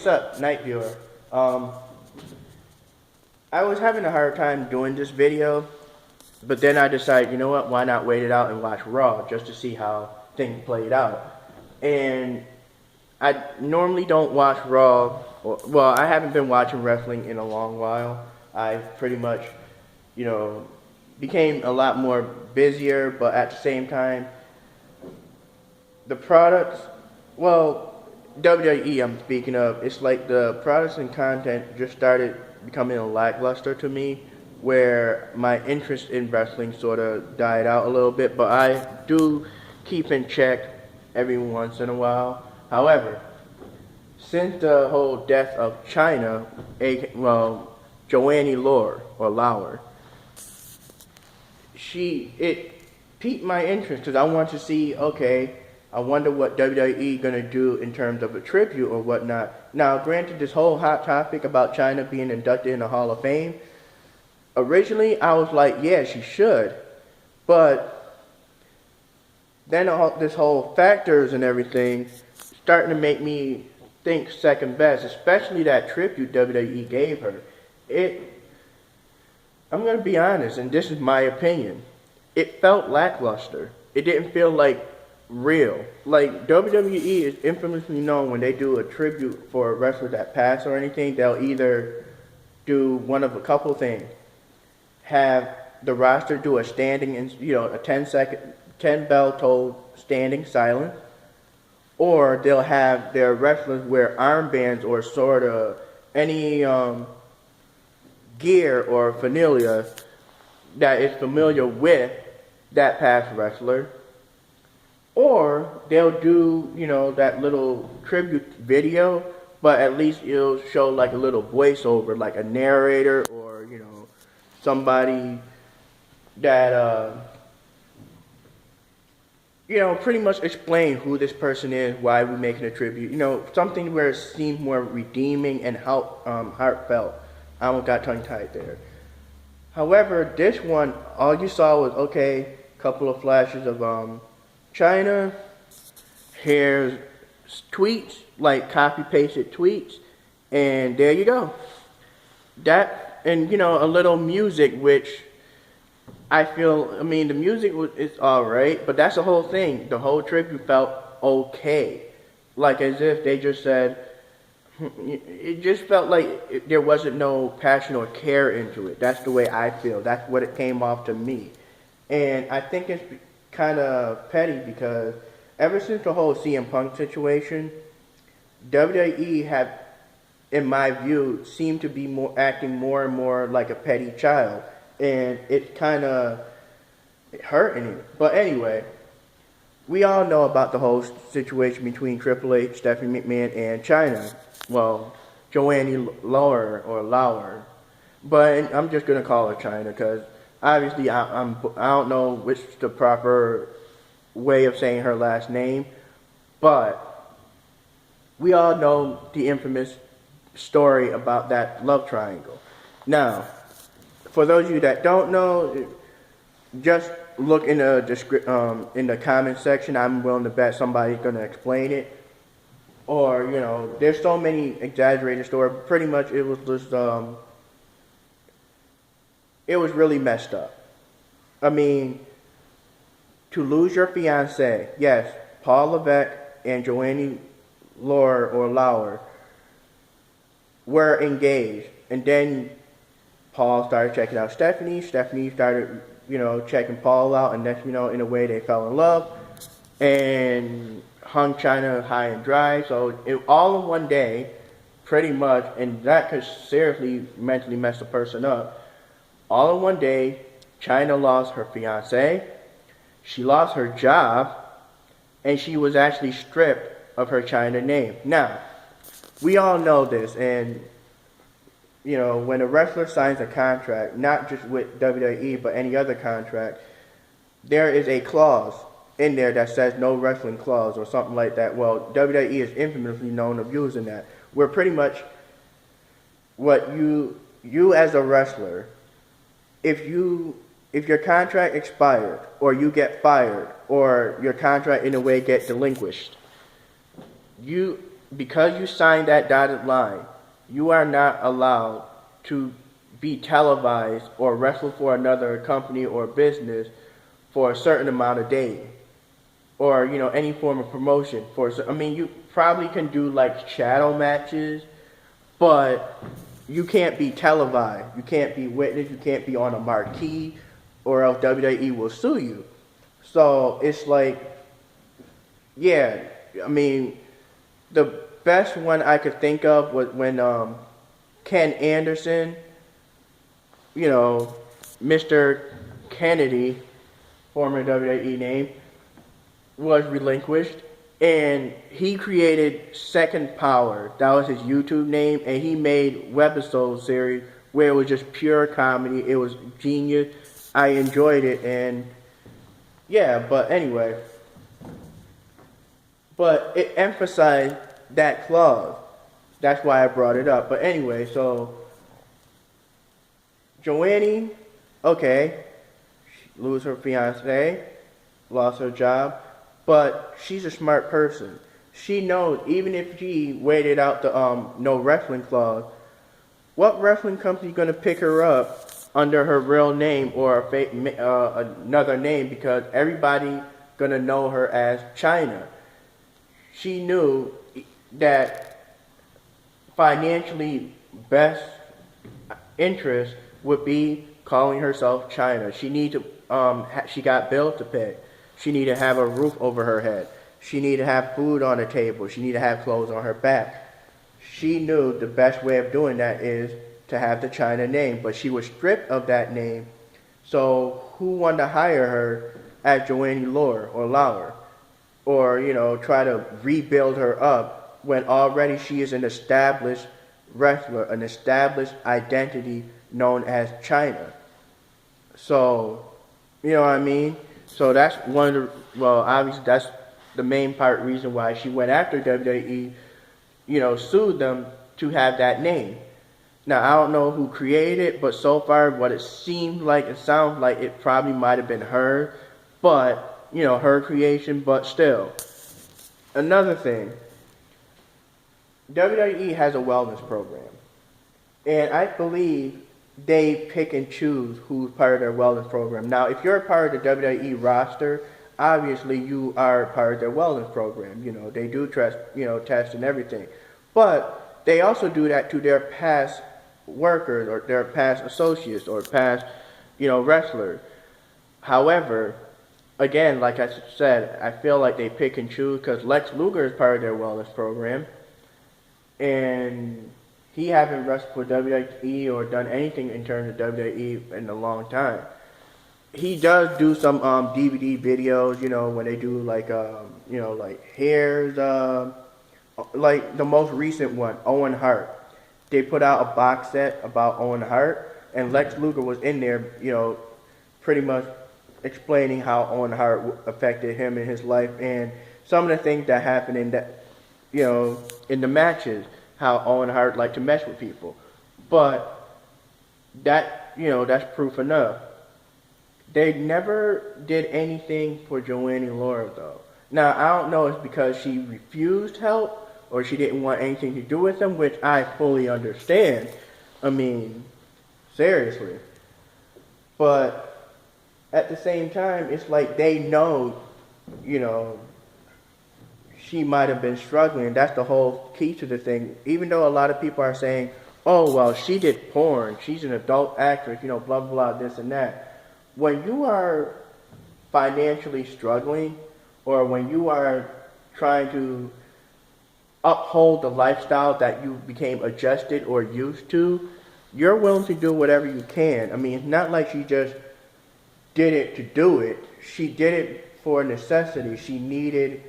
what's up, Night Viewer? I was having a hard time doing this video, but then I decided, you know what, why not wait it out and watch Raw just to see how things played out. And I normally don't watch Raw, well, I haven't been watching wrestling in a long while. I pretty much, became a lot more busier, but at the same time, the products, well, WWE I'm speaking of, it's like the products and content just started becoming lackluster to me, where my interest in wrestling sort of died out a little bit, but I do keep in check every once in a while. However, since the whole death of Chyna, Joanie Laurer, it piqued my interest because I want to see, okay, I wonder what WWE gonna do in terms of a tribute or whatnot. Now, granted, this whole hot topic about Chyna being inducted in the Hall of Fame, originally I was like, yeah, she should, but then this whole factors and everything starting to make me think second best, especially that tribute WWE gave her. I'm gonna be honest, and this is my opinion, it felt lackluster. It didn't feel like real. Like, WWE is infamously known when they do a tribute for a wrestler that passed or anything, they'll either do one of a couple things. Have the roster do a standing, a 10 bell toll standing silence, or they'll have their wrestlers wear armbands or sort of any gear or paraphernalia that is familiar with that past wrestler. Or they'll do, that little tribute video, but at least it'll show like a little voiceover, like a narrator or, somebody that, pretty much explain who this person is, why we're making a tribute. Something where it seems more redeeming and heartfelt. I almost got tongue-tied there. However, this one, all you saw was, okay, a couple of flashes of, Chyna, here's tweets, like copy-pasted tweets, and there you go. That, and a little music, which the music is alright, but that's the whole thing. The whole tribute felt okay. Like as if they just said, it just felt like there wasn't no passion or care into it. That's the way I feel. That's what it came off to me. And I think it's kind of petty because ever since the whole CM Punk situation, WWE have, in my view, seemed to be acting more and more like a petty child, and it kind of hurting it. But anyway, we all know about the whole situation between Triple H, Stephanie McMahon, and Chyna. Well, Joanie Laurer, but I'm just gonna call her Chyna because obviously, I don't know which is the proper way of saying her last name, but we all know the infamous story about that love triangle. Now, for those of you that don't know, just look in the comment section. I'm willing to bet somebody's going to explain it. Or, there's so many exaggerated stories. Pretty much it was just, it was really messed up. I mean, to lose your fiancé, yes, Paul Levesque and Joanie Laurer were engaged, and then Paul started checking out Stephanie. Stephanie started, checking Paul out, and then, in a way they fell in love and hung Chyna high and dry. So all in one day, pretty much, and that could seriously mentally mess a person up. All in one day, Chyna lost her fiancé, she lost her job, and she was actually stripped of her Chyna name. Now, we all know this, and when a wrestler signs a contract, not just with WWE, but any other contract, there is a clause in there that says no wrestling clause or something like that. Well, WWE is infamously known of using that. Where pretty much what you as a wrestler, if your contract expired, or you get fired, or your contract in a way get delinquished, because you signed that dotted line, you are not allowed to be televised or wrestle for another company or business for a certain amount of days, or any form of promotion. I mean, you probably can do like shadow matches, but you can't be televised. You can't be witnessed. You can't be on a marquee, or else WWE will sue you. So it's like, yeah, I mean, the best one I could think of was when Ken Anderson, Mr. Kennedy, former WWE name, was relinquished, and he created Second Power. That was his YouTube name, and he made webisode series where it was just pure comedy. It was genius. I enjoyed it, and yeah, but anyway. But it emphasized that clause. That's why I brought it up. But anyway, so Joanie, okay, she lose her fiance, lost her job, but she's a smart person. She knows even if she waited out the no wrestling clause, what wrestling company gonna pick her up under her real name or another name, because everybody gonna know her as Chyna. She knew that financially best interest would be calling herself Chyna. She need to she got bills to pay. She need to have a roof over her head. She need to have food on the table. She need to have clothes on her back. She knew the best way of doing that is to have the Chyna name, but she was stripped of that name. So who wanted to hire her as Joanie Laurer or Laurer? Or, try to rebuild her up when already she is an established wrestler, an established identity known as Chyna. So, you know what I mean? So that's one of the, well, obviously that's the main part reason why she went after WWE, sued them to have that name. Now, I don't know who created it, but so far what it seemed like, it sounds like it probably might have been her, but her creation, but still. Another thing, WWE has a wellness program, and I believe they pick and choose who's part of their wellness program. Now, if you're a part of the WWE roster, obviously you are part of their wellness program. They do test, tests and everything, but they also do that to their past workers or their past associates or past, wrestlers. However, again, like I said, I feel like they pick and choose because Lex Luger is part of their wellness program, and he hasn't wrestled for WWE or done anything in terms of WWE in a long time. He does do some DVD videos, when they do like hairs, like the most recent one, Owen Hart. They put out a box set about Owen Hart, and Lex Luger was in there, pretty much explaining how Owen Hart affected him in his life and some of the things that happened in that, in the matches, how Owen Hart liked to mess with people. But that, that's proof enough. They never did anything for Joanie Laurer though. Now, I don't know if it's because she refused help or she didn't want anything to do with them, which I fully understand. I mean, seriously. But at the same time, it's like they know, she might have been struggling. That's the whole key to the thing. Even though a lot of people are saying, oh, well, she did porn. She's an adult actress, blah, blah, blah, this and that. When you are financially struggling or when you are trying to uphold the lifestyle that you became adjusted or used to, you're willing to do whatever you can. I mean, it's not like she just did it to do it. She did it for necessity. She needed,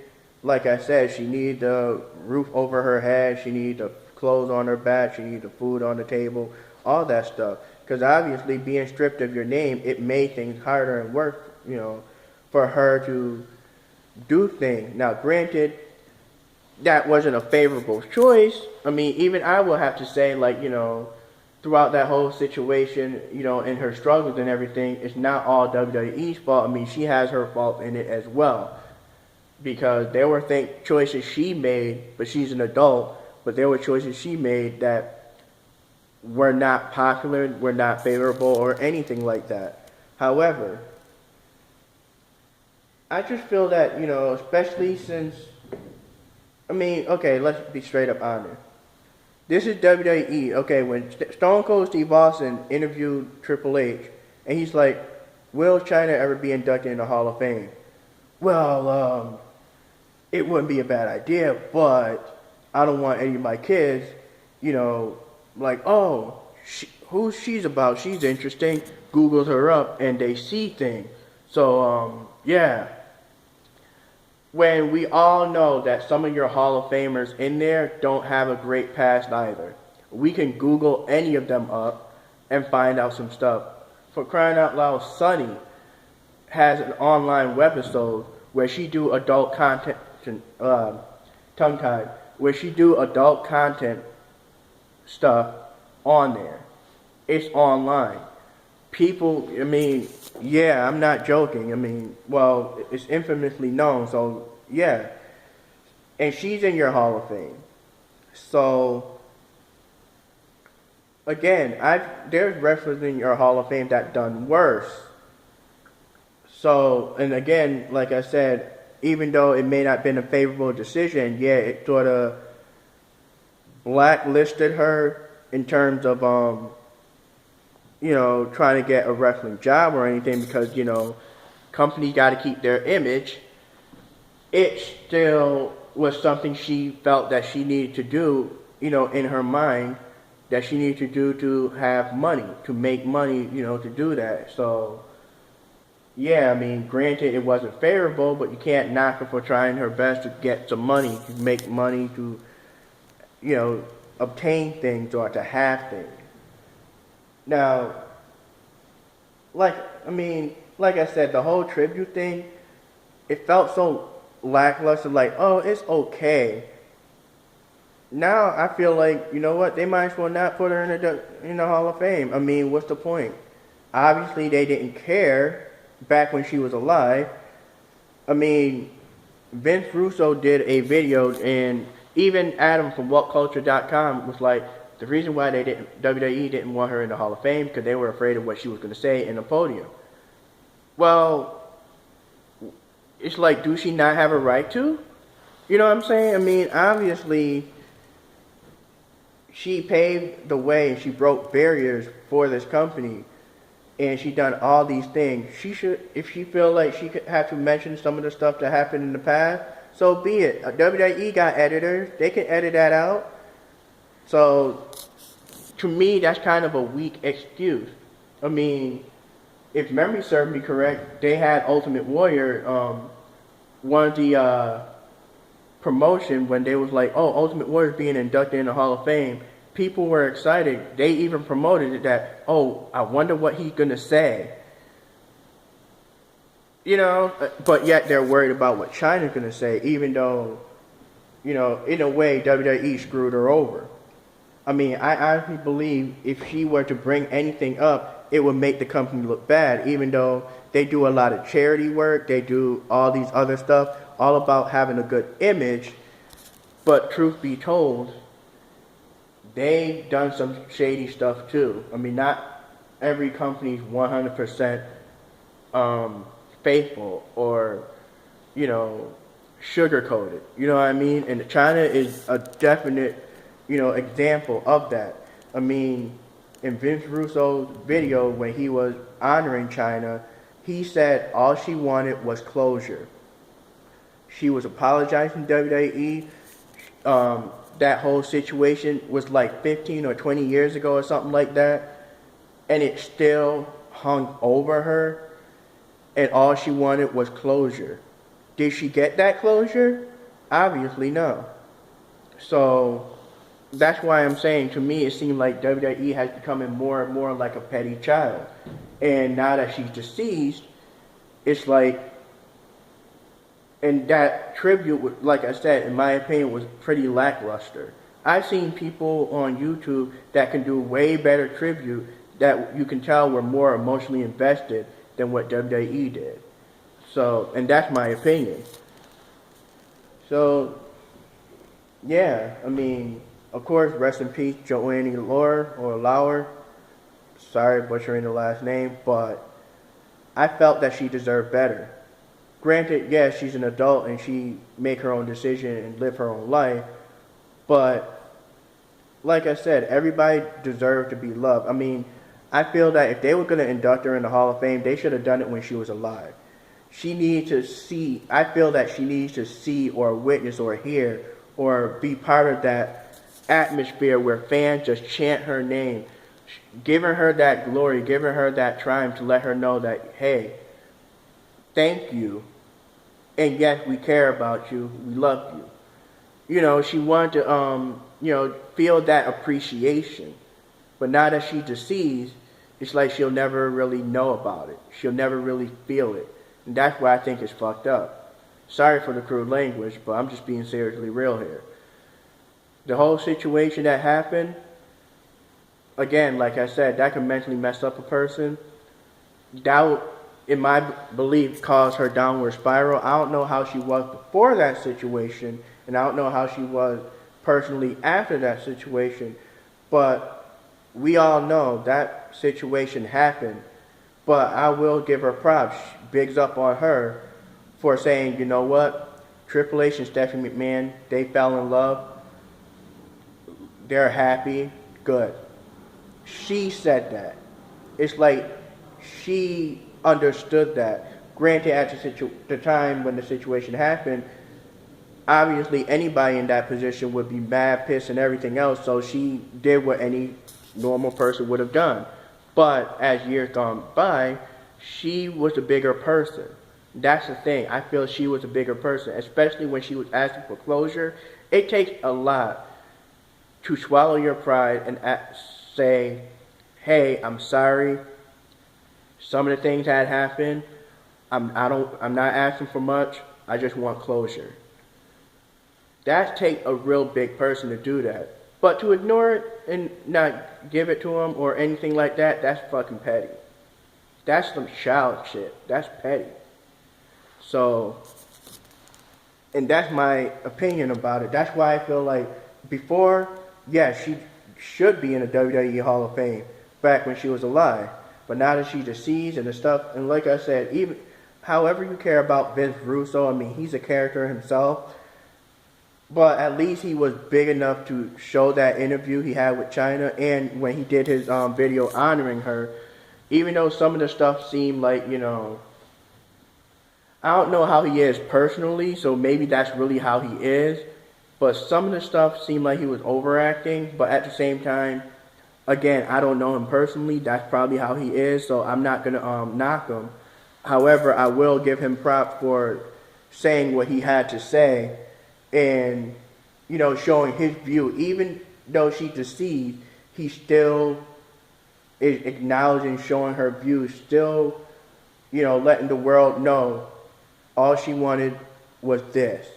like I said, she needed the roof over her head. She needed the clothes on her back. She needed the food on the table, all that stuff. Because obviously being stripped of your name, it made things harder and worse, for her to do things. Now, granted, that wasn't a favorable choice. I mean, even I will have to say, like, throughout that whole situation, in her struggles and everything, it's not all WWE's fault. I mean, she has her fault in it as well. because there were choices she made, but she's an adult, but there were choices she made that were not popular, were not favorable, or anything like that. However, I just feel that, especially since, okay, let's be straight up honest. This is WWE. Okay, when Stone Cold Steve Austin interviewed Triple H, and he's like, will Chyna ever be inducted in the Hall of Fame? Well, it wouldn't be a bad idea, but I don't want any of my kids, like, oh, who she's about? She's interesting. Googles her up, and they see things. So, yeah. When we all know that some of your Hall of Famers in there don't have a great past either. We can Google any of them up and find out some stuff. For crying out loud, Sunny has an online webisode where she do adult content, tongue-tied, where she do adult content stuff on there. It's online. People, yeah, I'm not joking. Well, it's infamously known, so yeah. And she's in your Hall of Fame. So, again, there's wrestlers in your Hall of Fame that done worse. So, and again, like I said, even though it may not have been a favorable decision, yeah, it sort of blacklisted her in terms of, trying to get a wrestling job or anything because, companies got to keep their image. It still was something she felt that she needed to do, in her mind, that she needed to do to have money, to make money, to do that. So, yeah, granted it wasn't favorable, but you can't knock her for trying her best to get some money, to make money, to, obtain things or to have things. Now, like I said, the whole tribute thing, it felt so lackluster, like, oh, it's okay. Now I feel like, you know what, they might as well not put her in the Hall of Fame. What's the point? Obviously, they didn't care back when she was alive. Vince Russo did a video, and even Adam from WhatCulture.com was like, the reason why WWE didn't want her in the Hall of Fame because they were afraid of what she was going to say in the podium. Well, it's like, do she not have a right to? You know what I'm saying? Obviously, she paved the way and she broke barriers for this company, and she done all these things. She should, if she feel like she could have to mention some of the stuff that happened in the past, so be it. WWE got editors; they can edit that out. So, to me, that's kind of a weak excuse. If memory serves me correct, they had Ultimate Warrior, one of the promotion when they was like, oh, Ultimate Warrior is being inducted in the Hall of Fame. People were excited. They even promoted it that, oh, I wonder what he's going to say. But yet they're worried about what Chyna's going to say, even though, in a way, WWE screwed her over. I honestly believe if she were to bring anything up, it would make the company look bad, even though they do a lot of charity work, they do all these other stuff, all about having a good image. But truth be told, they've done some shady stuff too. Not every company's 100% faithful or, sugar-coated. You know what I mean? And Chyna is a definite example of that. In Vince Russo's video when he was honoring Chyna, he said all she wanted was closure. She was apologizing to WWE. That whole situation was like 15 or 20 years ago or something like that, and it still hung over her, and all she wanted was closure. Did she get that closure? Obviously no. So that's why I'm saying, to me, it seemed like WWE has become more and more like a petty child. And now that she's deceased, it's like, and that tribute, like I said, in my opinion, was pretty lackluster. I've seen people on YouTube that can do way better tribute that you can tell were more emotionally invested than what WWE did. So, and that's my opinion. So, yeah, I mean, of course, rest in peace, Joanie Laurer or Laurer. Sorry, butchering the last name, but I felt that she deserved better. Granted, yes, she's an adult and she make her own decision and live her own life, but like I said, everybody deserved to be loved. I mean, I feel that if they were going to induct her in the Hall of Fame, they should have done it when she was alive. She needs to see, I feel that she needs to see or witness or hear or be part of that atmosphere where fans just chant her name, giving her that glory, giving her that triumph to let her know that, hey, thank you. And yes, we care about you. We love you. You know, she wanted to, feel that appreciation. But now that she's deceased, it's like she'll never really know about it. She'll never really feel it. And that's why I think it's fucked up. Sorry for the crude language, but I'm just being seriously real here. The whole situation that happened, again, like I said, that can mentally mess up a person. That, in my belief, caused her downward spiral. I don't know how she was before that situation, and I don't know how she was personally after that situation, but we all know that situation happened. But I will give her props, bigs up on her for saying, you know what, Triple H and Stephanie McMahon, they fell in love, they're happy, good. She said that. It's like she understood that. Granted, at the time when the situation happened, obviously anybody in that position would be mad, pissed, and everything else, so she did what any normal person would have done. But as years gone by, she was a bigger person. That's the thing. I feel she was a bigger person, especially when she was asking for closure. It takes a lot to swallow your pride and say, hey, I'm sorry. Some of the things that happened, I'm not asking for much. I just want closure. That takes a real big person to do that. But to ignore it and not give it to them or anything like that, that's fucking petty. That's some child shit. That's petty. So, and that's my opinion about it. That's why I feel like before, yeah, she should be in the WWE Hall of Fame back when she was alive. But now that she's deceased and the stuff, and like I said, even however you care about Vince Russo, I mean, he's a character himself. But at least he was big enough to show that interview he had with Chyna, and when he did his video honoring her, even though some of the stuff seemed like, I don't know how he is personally, so maybe that's really how he is, but some of the stuff seemed like he was overacting, but at the same time, again, I don't know him personally, that's probably how he is, so I'm not going to knock him. However, I will give him props for saying what he had to say, and, showing his view. Even though she's deceived, he still is acknowledging, showing her view, still, letting the world know all she wanted was this.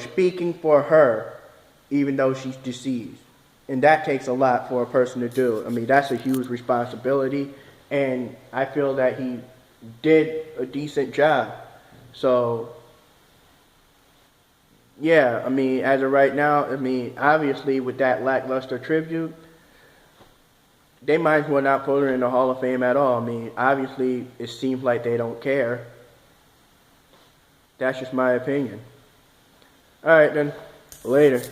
Speaking for her, even though she's deceived. And that takes a lot for a person to do. I mean, that's a huge responsibility, and I feel that he did a decent job. So, yeah, I mean, as of right now, obviously with that lackluster tribute, they might as well not put her in the Hall of Fame at all. I mean, obviously it seems like they don't care. That's just my opinion. Alright then, later.